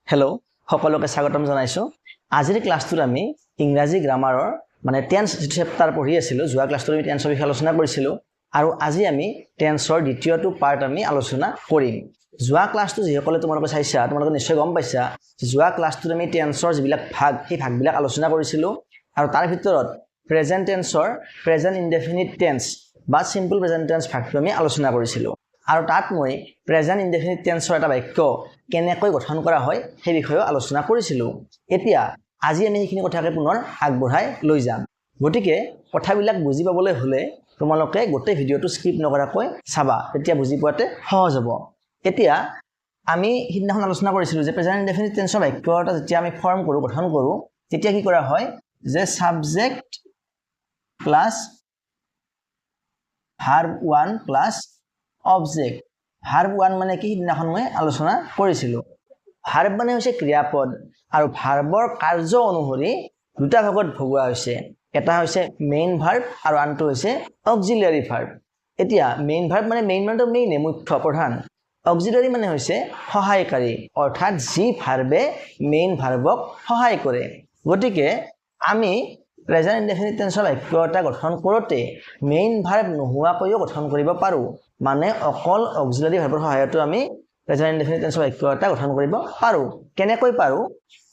Hello' সকলোকে স্বাগতম জনাইছো আজিৰ ক্লাছটোত আমি ইংৰাজী গ্ৰামাৰৰ মানে টেন্স চেপ্টাৰ পঢ়ি আছিলো যোৱা ক্লাছটোত আমি টেন্সৰ বিষয়ে আলোচনা কৰিছিলো আৰু আজি আমি টেন্সৰ দ্বিতীয়টো পাৰ্ট আমি আলোচনা কৰিম যোৱা ক্লাছটো যিসকলে তোমালোকে চাইছা তোমালোকে নিশ্চয় গম পাইছা যোৱা ক্লাছটোত আমি টেন্সৰ যিবিলাক ভাগ সেই ভাগবিলাক আলোচনা কৰিছিলো আৰু তাৰ ভিতৰত প্ৰেজেন্ট টেন্সৰ প্ৰেজেন্ট ইনডেফিনিট টেন্স বা সিম্পল প্ৰেজেন্ট টেন্স ভাগটো আমি আলোচনা কৰিছিলো আৰু তাত মই প্ৰেজেন্ট ইনডেফিনিট টেন্সৰ এটা বাক্য কেনেকৈ গঠন কৰা হয় সেই বিষয়ে আলোচনা কৰিছিলো এতিয়া আজি আমি এইখিনি কথাকে পুনৰ আগবঢ়াই লৈ যাম গতিকে কথাবিলাক বুজি পাবলৈ হলে তোমালোকে গোটেই ভিডিওটো স্কিপ নকৰাকৈ চাবা তেতিয়া বুজি পোৱাতে সহজ হ'ব এতিয়া আমি হিদিনাখন আলোচনা কৰিছিলো যে প্ৰেজেন্ট ইনডেফিনিট টেন্সৰ বাক্য এটা যেতিয়া আমি ফৰ্ম কৰো গঠন কৰো তেতিয়া কি কৰা হয় যে subject plus verb 1 plus object verb 1 মানে কি হিদিনাখন মই আলোচনা কৰিছিলো ভাৰ্ব মানে হৈছে ক্ৰিয়াপদ আৰু ভাৰ্বৰ কাৰ্য অনুসৰি দুটা ভাগত ভগোৱা হৈছে এটা হৈছে মেইন ভাৰ্ব আৰু আনটো হৈছে অক্সিলিয়াৰী ভাৰ্ব এতিয়া মেইন ভাৰ্ব মানে মেইন মানে মেইনে মুখ্য প্ৰধান অক্সিলিয়াৰী মানে হৈছে সহায়কাৰী অৰ্থাৎ যি ভাৰ্বে মেইন ভাৰ্বক সহায় কৰে গতিকে আমি প্ৰেজেন্ট ইনডেফিনিট টেন্সৰ বাক্য এটা গঠন কৰোতে মেইন ভাৰ্ব নোহোৱাকৈও গঠন কৰিব পাৰো মানে অকল অক্সিলিয়াৰী ভাৰ্বৰ সহায়তো আমি প্ৰেজেন্ট ইনডেফিনিট টেন্সৰ বাক্য এটা গঠন কৰিব পাৰো কেনেকৈ পাৰো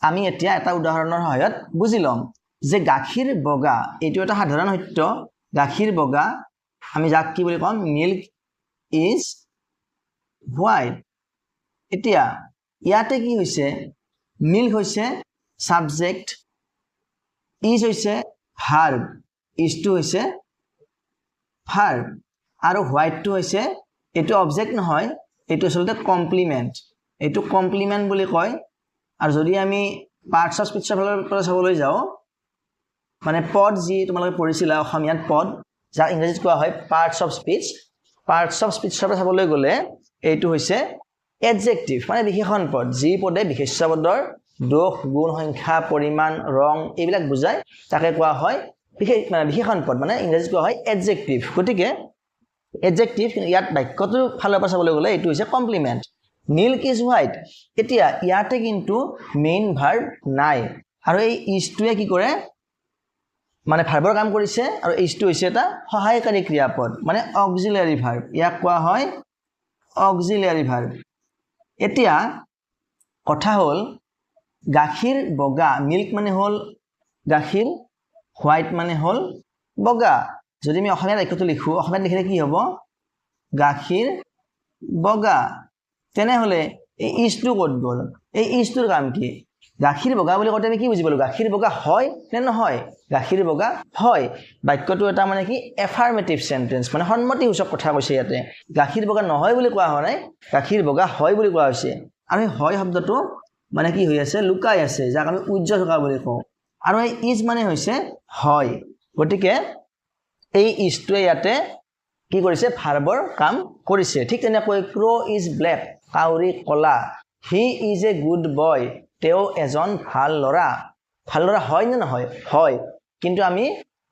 আমি এতিয়া এটা উদাহৰণৰ সহায়ত বুজি লম যে গাখীৰ বগা এইটো এটা সাধাৰণ সত্য গাখীৰ বগা আমি যাক কি বুলি কম মিল্ক ইজ হোৱাইট এতিয়া ইয়াতে কি হৈছে মিল্ক হৈছে সাবজেক্ট ইজ হৈছে ভাৰ্ব ইজটো হৈছে ভাৰ্ব আৰু হোৱাইটটো হৈছে এটো অবজেক্ট নহয় এটো আসলে কমপ্লিমেন্ট এটো কমপ্লিমেন্ট বুলি কয় আৰু যদি আমি পাৰ্টস অফ স্পিচৰ পৰা চাবলৈ যাও মানে পদ যি তোমালোকে পঢ়িছিলা অসমীয়াত পদ যাক ইংৰাজীত কোৱা হয় পাৰ্টস অফ স্পিচৰ পৰা চাবলৈ গলে এইটো হৈছে এডজেক্টিভ মানে বিশেষণ পদ যি পদে বিশেষ্য পদৰ দোষ গুণ সংখ্যা পৰিমাণ ৰং এইবিলাক বুজায় তাকে কোৱা হয় বিশেষণ পদ মানে ইংৰাজীত কোৱা হয় এডজেক্টিভ গতিকে এডজেক্টিভ ইয়াত বাক্যটো ফালৰ পৰা চাবলৈ গলে এইটো হৈছে কমপ্লিমেন্ট মিল্ক ইজ হোৱাইট এতিয়া ইয়াতে কিন্তু মেইন ভাৰ্ব নাই আৰু এই ইজটোৱে কি কৰে মানে ভাৰ্বৰ কাম কৰিছে আৰু ইজটো হৈছে এটা সহায়কাৰী ক্ৰিয়াপদ মানে অক্সিলিয়াৰী ভাৰ্ব ইয়াক কোৱা হয় অক্সিলিয়াৰী ভাৰ্ব এতিয়া কথা হল গাখীৰ বগা মিল্ক মানে হল গাখীৰ হোৱাইট মানে হল বগা যদি আমি অসমীয়া বাক্যটো লিখো অসমীয়াত লিখিলে কি হ'ব গাখীৰ বগা তেনেহলে এই ইজটো ক'ত গ'ল এই ইজটোৰ কাম কি গাখীৰ বগা বুলি কওঁতে আমি কি বুজি পালো গাখীৰ বগা হয় নে নহয় গাখীৰ বগা হয় বাক্যটো এটা মানে কি এফাৰ্মেটিভ সেন্টেন্স মানে সন্মতিসূচক কথা কৈছে ইয়াতে গাখীৰ বগা নহয় বুলি কোৱা হোৱা নাই গাখীৰ বগা হয় বুলি কোৱা হৈছে আৰু হয় শব্দটো মানে কি হৈ আছে লুকাই আছে যাক আমি উজ্জ্বল থকা বুলি কওঁ আৰু এই ইজ মানে হৈছে হয় গতিকে এই ইজটোৱে ইয়াতে কি কৰিছে ভাৰ্বৰ কাম কৰিছে ঠিক তেনেকৈ ক্ৰ ইজ ব্লেক কাউৰী কলা হি ইজ এ গুড বয় তেওঁ এজন ভাল ল'ৰা হয় নে নহয় হয় কিন্তু আমি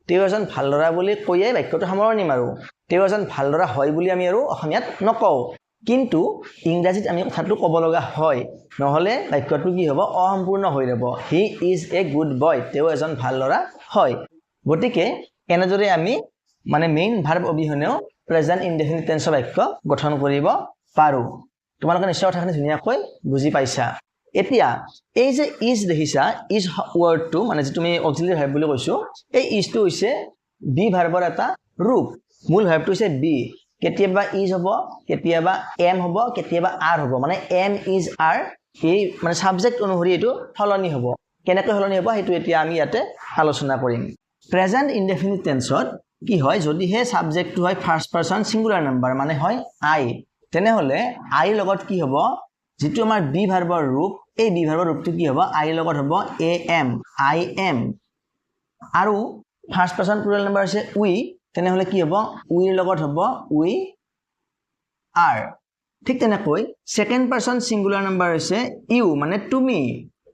তেওঁ এজন ভাল ল'ৰা বুলি কৈয়ে বাক্যটো সামৰণি মাৰো তেওঁ এজন ভাল ল'ৰা হয় বুলি আমি আৰু অসমীয়াত নকওঁ কিন্তু ইংৰাজীত আমি কথাটো ক'ব লগা হয় নহলে বাক্যটো কি হ'ব অসম্পূৰ্ণ হৈ যাব হি ইজ এ গুড বয় তেওঁ এজন ভাল ল'ৰা হয় গতিকে এনেদৰে আমি মানে মেইন ভাৰ্ব অবিহনেও প্ৰেজেন্ট ইনডেফিনিট টেন্সৰ বাক্য গঠন কৰিব পাৰো তোমালোকে নিশ্চয় কথাখিনি ধুনীয়াকৈ বুজি পাইছা এতিয়া এই যে ইজ দেখিছা ইজ ওয়াৰ্ডটো মানে যে তুমি অক্সিলিয়াৰী ভাৰ্ব বুলি কৈছো এই ইজটো হৈছে বি ভাৰ্বৰ এটা ৰূপ মূল ভাৰ্বটো হৈছে বি কেতিয়াবা ইজ হ'ব কেতিয়াবা এম হ'ব কেতিয়াবা আৰ হ'ব মানে এম ইজ আৰ এই মানে সাবজেক্ট অনুসৰি এটো সলনি হ'ব কেনেকৈ সলনি হ'ব হেতু এতিয়া আমি ইয়াতে আলোচনা কৰিম প্ৰেজেন্ট ইনডেফিনিট টেন্সত কি হয় যদি হে সাবজেক্টটো হয় ফাৰ্স্ট পাৰসন সিঙ্গুলাৰ নাম্বাৰ মানে হয় আই তেনেহলে আই লগত কি হ'ব যেটো আমাৰ বি ভাৰ্বৰ ৰূপ এই বি ভাৰ্বৰ ৰূপটো কি হ'ব আই লগত হ'ব এ এম আই এম আৰু ফাৰ্স্ট পাৰসন প্লুৰাল নাম্বাৰ আছে উই তেনেহলে কি হ'ব উইৰ লগত হ'ব উই আৰ ঠিক তেনেকৈ সেকেন্ড পাৰসন সিঙ্গুলাৰ নাম্বাৰ আছে ইউ মানে তুমি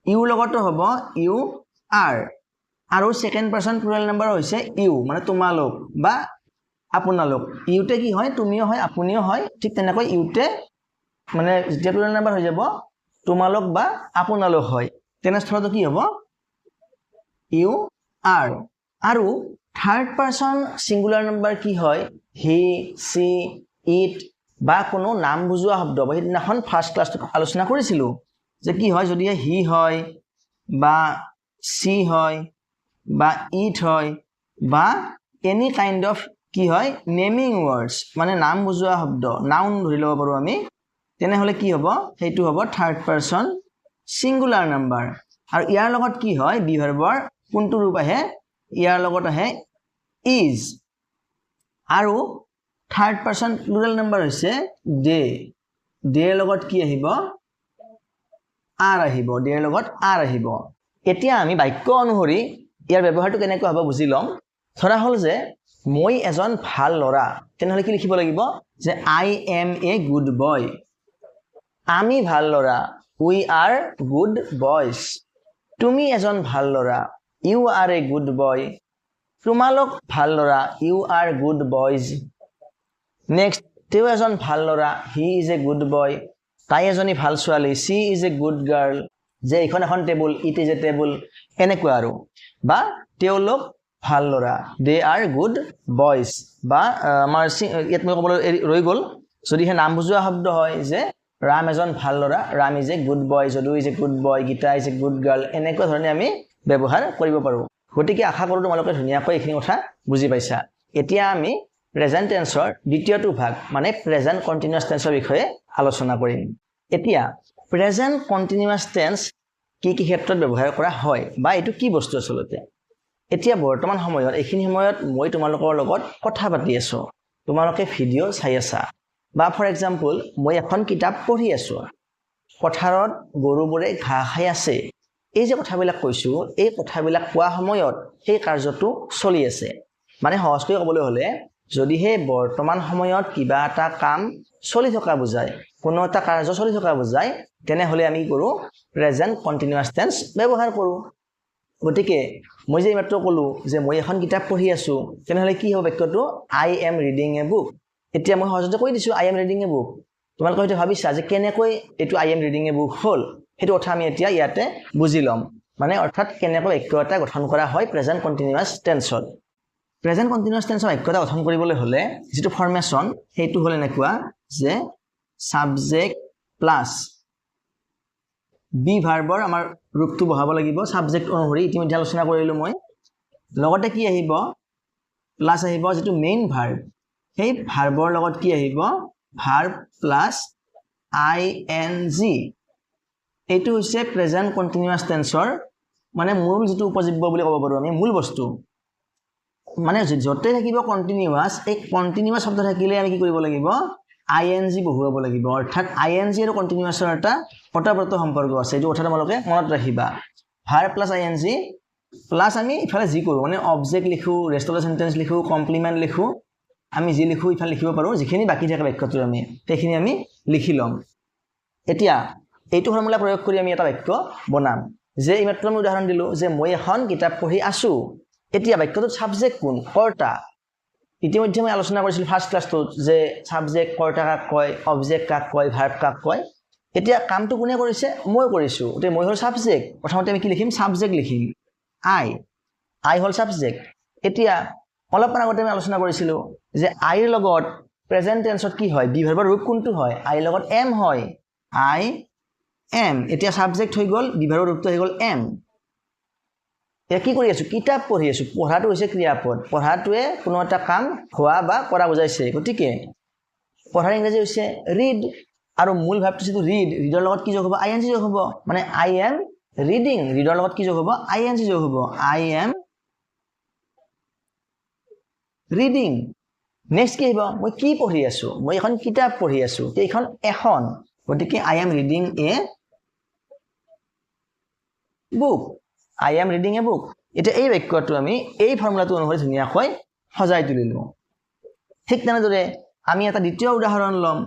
ইউ লগতো হ'ব ইউ আৰ আৰু সেকেন্ড পাৰসন প্লুৰাল নাম্বাৰ হৈছে ইউ মানে তোমালোক বা আপোনালোক ইউতে কি হয় তুমিও হয় আপুনিও হয় ঠিক তেনেকৈ ইউতে মানে যেতিয়া প্লুৰাল নাম্বাৰ হৈ যাব তোমালোক বা আপোনালোক হয় তেনেস্থলতো কি হ'ব ইউ আৰ আৰু থাৰ্ড পাৰ্সন সিঙ্গুলাৰ নাম্বাৰ কি হয় হি সি ইট বা কোনো নাম বুজোৱা শব্দ বা সেইদিনাখন ফাৰ্স্ট ক্লাছটো আলোচনা কৰিছিলোঁ যে কি হয় যদি হি হয় বা সি হয় বা ইট হয় বা এনি কাইন্ড অফ কি হয় নেমিং ওয়ার্ডস মানে নাম বুজোৱা শব্দ নাউন ধৰি ল'ব পাৰো আমি তেনেহলে কি হ'ব সেইটো হ'ব থাৰ্ড পাৰ্সন সিঙ্গুলাৰ নাম্বাৰ আৰু ইয়াৰ লগত কি হয় বি ভাৰ্বৰ কোনটো ৰূপ আহে ইয়াৰ লগত আহে ইজ আৰু থাৰ্ড পাৰ্সন প্লুৰাল নাম্বাৰ হৈছে দে দেৰ লগত কি আহিব আৰ আহিব দেৰ লগত আৰ আহিব এতিয়া আমি বাক্য অনুসৰি ইয়াৰ ব্যৱহাৰটো কেনেকৈ হ'ব বুজি লম ধৰা হল যে মই এজন ভাল লৰা তেনেহলে কি লিখিব লাগিব যে আই এম এ গুড বয় আমি ভাল লৰা উই আৰ গুড বয়জ তুমি এজন ভাল লৰা you are a good boy তোমালোক ভাল লৰা you are good boys next তেওঁ এজন ভাল লৰা হি ইজ এ গুড বয় তাই এজনী ভাল ছোৱালী সি ইজ এ গুড গাৰ্ল যে এইখন এখন table it is a table এনেকুৱা আৰু বা তেওঁলোক ভাল লৰা দে আৰ গুড বয়জ বা আমাৰ ইয়াত মই ক'বলৈ ৰৈ গ'ল যদিহে নাম বুজোৱা শব্দ হয় যে ৰাম এজন ভাল লৰা Ram is a good boy Jadu is a good boy Gita is a good girl এনেকুৱা ধৰণে আমি ব্যৱহাৰ কৰিব পাৰোঁ গতিকে আশা কৰোঁ তোমালোকে ধুনীয়াকৈ এইখিনি কথা বুজি পাইছা এতিয়া আমি প্ৰেজেন্ট টেন্সৰ দ্বিতীয়টো ভাগ মানে প্ৰেজেন্ট কন্টিনিউয়াছ টেন্সৰ বিষয়ে আলোচনা কৰিম এতিয়া প্ৰেজেন্ট কন্টিনিউয়াছ টেন্স কি কি ক্ষেত্ৰত ব্যৱহাৰ কৰা হয় বা এইটো কি বস্তু আচলতে এতিয়া বৰ্তমান সময়ত এইখিনি সময়ত মই তোমালোকৰ লগত কথা পাতি আছো তোমালোকে ভিডিঅ' চাই আছা বা ফৰ এক্সাম্পল মই এখন কিতাপ পঢ়ি আছো পথাৰত গৰুবোৰে ঘাঁহ খাই আছে এই যে কথাবিলাক কৈছো এই কথাবিলাক কোৱা সময়ত সেই কাৰ্যটো চলি আছে মানে সহজকৈ ক'বলৈ হ'লে যদিহে বৰ্তমান সময়ত কিবা এটা কাম চলি থকা বুজায় কোনো এটা কাৰ্য চলি থকা বুজায় তেনেহলে আমি কি কৰোঁ প্ৰেজেন্ট কন্টিনিউয়াছ টেন্স ব্যৱহাৰ কৰোঁ গতিকে মই যে মাত্ৰ ক'লো যে মই এখন কিতাপ পঢ়ি আছো তেনেহলে কি হ'ব বাক্যটো I am reading a book এতিয়া মই সহজতে কৈ দিছো I am reading a book তোমালোকে হয়তো ভাবিছা যে কেনেকৈ এইটো I am reading a book হ'ল সেইটো কথা আমি এতিয়া ইয়াতে বুজি ল'ম মানে অৰ্থাৎ কেনেকৈ বাক্য এটা গঠন কৰা হয় প্ৰেজেন্ট কন্টিনিউয়াছ টেন্সত প্ৰেজেন্ট কন্টিনিউয়াছ টেন্সৰ বাক্য এটা গঠন কৰিবলৈ হ'লে যেটো ফৰ্মেশন সেইটো হ'ল এনেকুৱা যে সাবজেক্ট প্লাস বি ভাৰ্বৰ আমাৰ ৰূপটো বহাব লাগিব সাবজেক্ট অনুসৰি ইতিমধ্যে আলোচনা কৰিলো মই লগতে কি আহিব প্লাস আহিব যেটো মেইন ভাৰ্ব সেই ভাৰ্বৰ লগত কি আহিব ভাৰ্ব প্লাস আই এন জি এইটো হৈছে প্ৰেজেন্ট কন্টিনিউয়াছ টেন্সৰ মানে মূল যেটো উপজীব্য বুলি ক'ব পাৰো আমি মূল বস্তু মানে যতে থাকিব কন্টিনিউয়াছ এই কন্টিনিউয়াছ শব্দ থাকিলে আমি কি কৰিব লাগিব আইএনজি বহুৱাব লাগিব অৰ্থাৎ আইএনজি আৰু কন্টিনিউয়াছৰ এটা ওতঃপ্ৰোত সম্পৰ্ক আছে এইটো কথা তোমালোকে মনত ৰাখিবা ভাৰ্ব প্লাস আইএনজি প্লাস আমি ইফালে জি কৰো মানে অবজেক্ট লিখো ৰেষ্ট অফ দ্য সেন্টেন্স লিখো কমপ্লিমেন্ট লিখো আমি জি লিখো ইফালে লিখিব পাৰো যিখিনি বাকি থাকে বাক্যটো আমি সেইখিনি আমি লিখি লম এতিয়া এইটো ফৰ্মুলা প্ৰয়োগ কৰি আমি এটা বাক্য বনাম যে ইমাত্ৰ আমি উদাহৰণ দিলো যে মই এখন কিতাপ পঢ়ি আছো এতিয়া বাক্যটোত সাবজেক্ট কোন কৰ্তা ইতিমধ্যে মই আলোচনা কৰিছিল ফাৰ্স্ট ক্লাছটোত যে সাবজেক্ট কৰ্তা কাক কয় অবজেক্ট কাক কয় ভাৰ্ব কাক কয় এতিয়া কামটো কোনে কৰিছে মই কৰিছো তে মই হল সাবজেক্ট প্ৰথমতে আমি কি লিখিম সাবজেক্ট লিখিম আই হল সাবজেক্ট এতিয়া অলপমান আগতে আমি আলোচনা কৰিছিল যে আইৰ লগত প্ৰেজেন্ট টেন্সত কি হয় বি ভাৰ্বৰ ৰূপ কোনটো হয় আইৰ লগত এম হয় আই এম এতিয়া সাবজেক্ট হৈ গল বি ভাৰ্বৰ ৰূপটো হৈ গল এম এ কি কৰি আছো কিতাপ পঢ়ি আছো পঢ়াটো হৈছে ক্ৰিয়াপদ পঢ়াটোৱে কোনো এটা কাম হোৱা বা কৰা বুজাইছে গতিকে পঢ়াৰ ইংৰাজী হৈছে ৰিড আৰু মূল ভাৱটো যেটো ৰিডৰ লগত কি যোগ হ'ব আইএনজি যোগ হ'ব মানে আই এম ৰিডিং ৰিডৰ লগত কি যোগ হ'ব আইএনজি যোগ হ'ব আই এম ৰিডিং নেক্সট কি আহিব মই কি পঢ়ি আছো মই এখন কিতাপ পঢ়ি আছো এইখন এখন গতিকে আই am reading a book I am reading a book. এটা এই বাক্যটো আমি এই ফৰ্মুলাটো অনুসৰি ধুনীয়াকৈ সজাই তুলিলো ঠিক তেনেদৰে আমি এটা দ্বিতীয় উদাহৰণ লম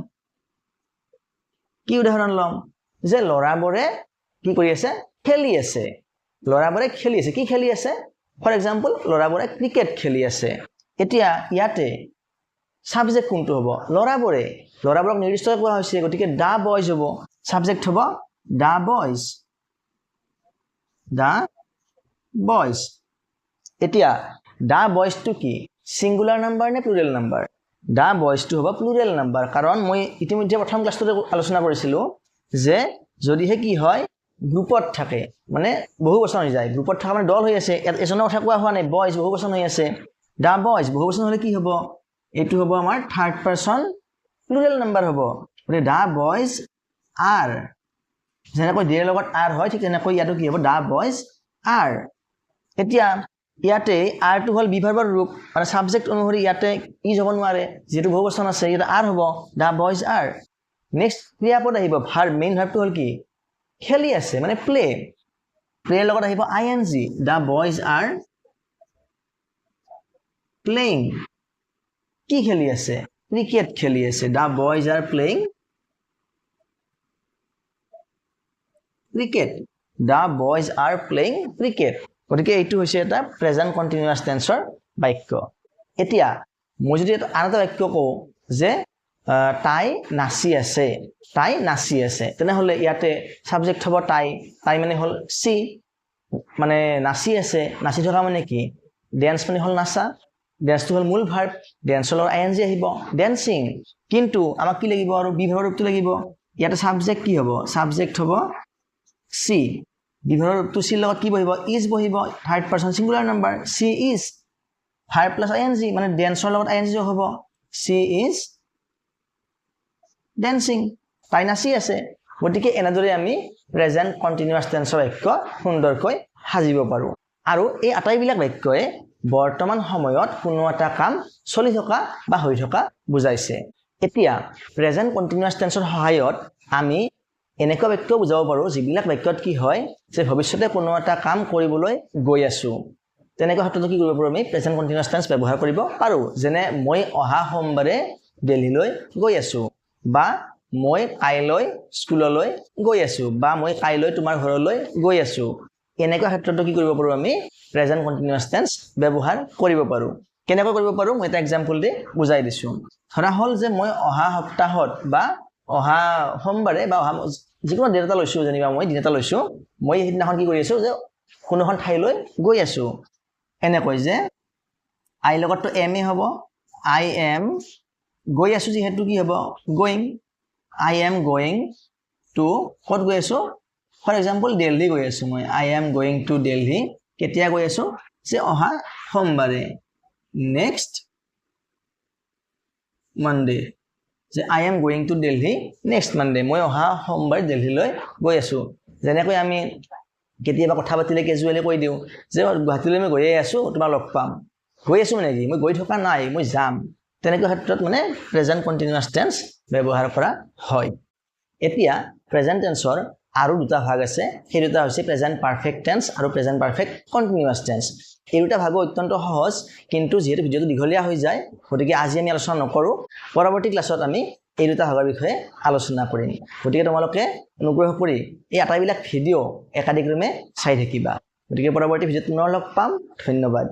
কি উদাহৰণ লম যে লৰাবোৰে কি কৰি আছে খেলি আছে লৰাবোৰে খেলি আছে কি খেলি আছে ফৰ এক্সাম্পল লৰাবোৰে ক্ৰিকেট খেলি আছে এতিয়া ইয়াতে সাবজেক্ট কোনটো হ'ব লৰাবোৰক নিৰ্দিষ্ট কোৱা হৈছে গতিকে দা বয়জ হ'ব সাবজেক্ট হ'ব the boys. The boys. এতিয়া the boys to কি সিঙ্গুলার নাম্বার নে plural number the boys to হ'ব প্লুরাল নাম্বার কাৰণ মই ইতিমধ্যে প্ৰথম ক্লাছটোতে আলোচনা কৰিছিলো যে যদিহে কি হয় গ্ৰুপত থাকে মানে বহু বচন হৈ যায় গ্ৰুপত থকা মানে দল হৈ আছে এজনৰ কথা কোৱা হোৱা নাই বয়জ বহু বচন হৈ আছে the boys বহু বচন হলে কি হ'ব এইটো হ'ব আমাৰ থাৰ্ড পাৰসন প্লুৰাল নাম্বাৰ হ'ব মানে the boys are যেনেকৈ দেৰ লগত are হয় ঠিক তেনেকৈ ইয়াতো কি হ'ব the boys are এতিয়া ইয়াতে are টো হল বিভাৰ্বৰ ৰূপ মানে সাবজেক্ট অনুসৰি ইয়াতে ইজ হ'ব নোৱাৰে যেটো বহু বচন আছে ইয়াতে are হ'ব the boys are নেক্সট ক্ৰিয়াপদ আহিব ভাৰ্ব মেইন ভাৰ্বটো হল কি খেলি আছে মানে প্লে প্লেৰ লগত আহিব ing the boys are playing কি খেলি আছে ক্ৰিকেট খেলি আছে the boys are playing cricket the boys are playing cricket গতিকে এইটো হৈছে এটা প্ৰেজেন্ট কন্টিনিউয়াস টেন্সৰ বাক্য এতিয়া মই যদি আনটা বাক্য কওঁ যে তাই নাচি আছে তেনেহলে ইয়াতে সাবজেক্ট হ'ব তাই মানে হল সি মানে নাচি আছে নাচি থকা মানে কি ড্যান্স মানে হল নাচা ড্যান্সটো হল মূল ভাৰ্ব ড্যান্সৰ লগত ing আহিব ড্যান্সিং কিন্তু আমাক কি লাগিব আৰু বিভাৰ্ব ৰূপটো লাগিব ইয়াতে সাবজেক্ট কি হ'ব সাবজেক্ট হ'ব সি বিভাৰ্ব ৰূপটো সি লগত কি বহিব ইজ বহিব থাৰ্ড পাৰসন সিঙ্গুলাৰ নাম্বাৰ সি ইজ ভাৰ্ব প্লাস ing মানে ড্যান্সৰ লগত ing যোগ হ'ব সি ইজ ড্যান্সিং তাই নাচি আছে গতিকে এনেদৰে আমি প্ৰেজেন্ট কন্টিনিউয়াস টেন্সৰ বাক্য সুন্দৰকৈ সাজিব পাৰো আৰু এই আটাইবিলাক বাক্যয়ে বৰ্তমান সময়ত কোনো এটা কাম চলি থকা বা হৈ থকা বুজাইছে এতিয়া প্ৰেজেন্ট কন্টিনিউয়াস টেন্সৰ সহায়ত আমি এনেকুৱা বাক্য বুজাব পাৰো যিবিলাক বাক্যত কি হয় যে ভৱিষ্যতে কোনো এটা কাম কৰিবলৈ গৈ আছো তেনেকুৱা ক্ষেত্ৰত কি কৰিব পাৰো আমি প্ৰেজেন্ট কন্টিনিউয়াস টেন্স ব্যৱহাৰ কৰিব পাৰো যেনে মই অহা সোমবাৰে দিল্লীলৈ গৈ আছো বা মই কাইলৈ স্কুললৈ গৈ আছো বা মই কাইলৈ তোমাৰ ঘৰলৈ গৈ আছো এনেকুৱা ক্ষেত্ৰত কি কৰিব পাৰো আমি প্ৰেজেন্ট কন্টিনিউয়াস টেন্স ব্যৱহাৰ কৰিব পাৰো কেনেকৈ কৰিব পাৰো মই এটা এক্সাম্পল দি বুজাই দিছো ধৰা হল যে মই অহা সপ্তাহত বা অহা সোমবাৰে বা অহা যিকোনো দিন এটা লৈছো জানিবা মই দিন এটা লৈছো মই সেইদিনাখন কি কৰি আছো যে কোনোখন ঠাইলৈ গৈ আছো এনেকৈ যে আই লগতটো এম এ হ'ব আই এম গৈ আছো যেহেতু কি হ'ব going I am going to ক'ত গৈ আছো ফৰ এক্সাম্পল দিল্লী গৈ আছো মই I am going to Delhi কেতিয়া গৈ আছো যে অহা সোমবাৰে নেক্সট মানডে যে I am going to Delhi next Monday মই অহা সোমবাৰে দিল্লীলৈ গৈ আছো যেনেকৈ আমি কেতিয়াবা কথা পাতিলে কেজুৱেলি কৈ দিও যে গুৱাহাটীলৈ মই গৈ আছো তোমাক লগ পাম গৈ আছো মানে কি মই গৈ থকা নাই মই যাম তেনেকুৱা ক্ষেত্ৰত মানে প্ৰেজেন্ট কন্টিনিউয়াস টেন্স ব্যৱহাৰ কৰা হয় এতিয়া প্ৰেজেন্ট টেন্সৰ আৰু দুটা ভাগ আছে সেই দুটা হৈছে প্ৰেজেন্ট পাৰফেক্ট টেন্স আৰু প্ৰেজেন্ট পাৰফেক্ট কন্টিনিউয়াস টেন্স এই দুটা ভাগ অত্যন্ত সহজ কিন্তু যেহেতু ভিডিওটো দীঘলীয়া হৈ যায় গতিকে আজি আমি আলোচনা নকৰো পৰৱৰ্তী ক্লাছত আমি এই দুটা ভাগৰ বিষয়ে আলোচনা কৰিম গতিকে তোমালোকে অনুগ্ৰহ কৰি এই আটাইবিলাক ভিডিও একাধিক্ৰমে চাই থাকিবা গতিকে পৰৱৰ্তী ভিডিওত পুনৰ লগ পাম ধন্যবাদ